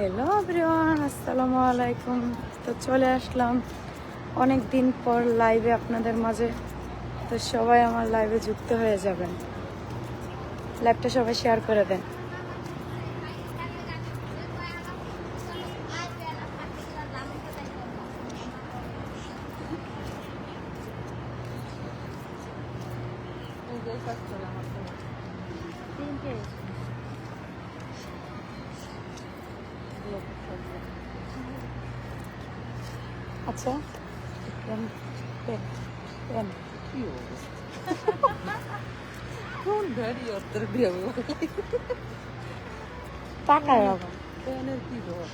Hello everyone, আসসালামু আলাইকুম। তো চলে আসলাম অনেক দিন পর লাইভে আপনাদের মাঝে। তো সবাই আমার লাইভে যুক্ত হয়ে যাবেন, লাইভটা সবাই শেয়ার করে দেন। আচ্ছা, পেন পেন পেন কি অবস্থা? কোন গাড়ি অর্থের বিয়ে টাকায় বাবা ফ্যানের কি ঘর?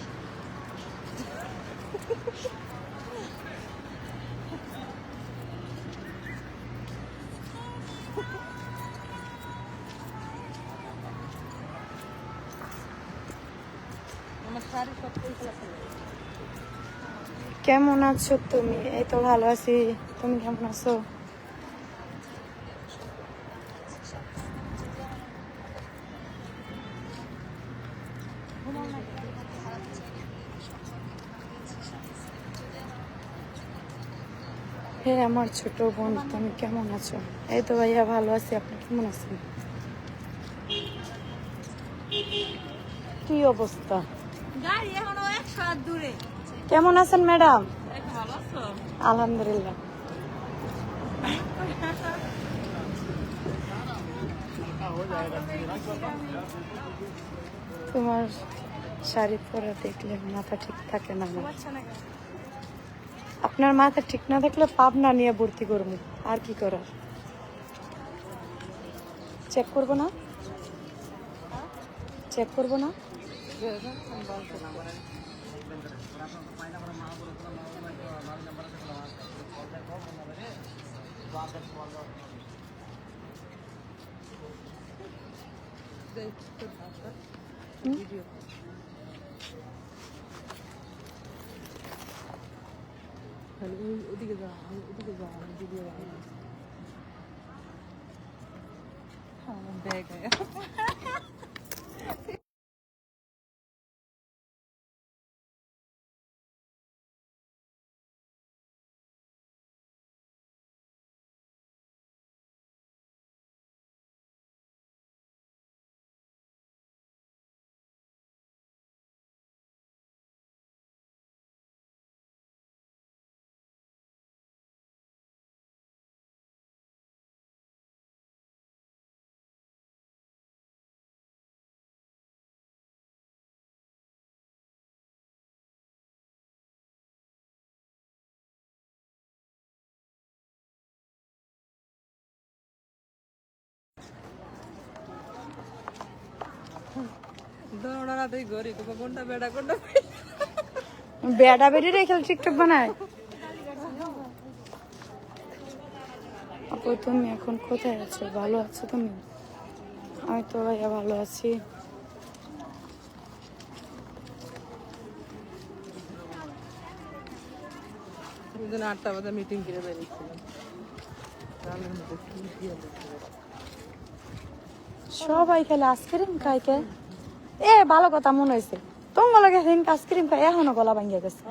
আমার শাড়ি সব পয়সা ফেলে। কেমন আছো তুমি? এই তো ভালো আছি, তুমি কেমন আছো? হে আমার ছোট বোন, তুমি কেমন আছো? এই তো ভাইয়া ভালো আছি, আপনি কেমন আছেন? কি অবস্থা? গাড়ি এখনো 100 হাত দূরে। কেমন আছেন ম্যাডাম? ভালো আছো? আলহামদুলিল্লাহ। তোমার শাড়ি পরে দেখলে মাথা ঠিক থাকে না আমার। আপনার মাথা ঠিক না থাকলে পাবনা নিয়ে ভর্তি করবো, আর কি করার। চেক করবো না, চেক করবো না। ওদিকে যা, ওদিকে যা, ওদিকে যা। ব্যাগ দৌড়াতে ঘরে কোনটা বেড়া কোনটা বেড়া বেড়ি রেখে টিকটক বানায়। আপু তুমি এখন কোথায় আছো? ভালো আছো তুমি? আমি তো ভাইয়া ভালো আছি। দিন 8টা বাজে মিটিং করে বেরিয়েছিলাম। রামের মধ্যে কি দিয়ে সবাই খেলে আইসক্রিম খাই কে? এ ভালো কথা মনে হয়েছে, তোমার লাগে আইসক্রিম খাই এখনো গলা ভাঙ্গিয়া গেছে।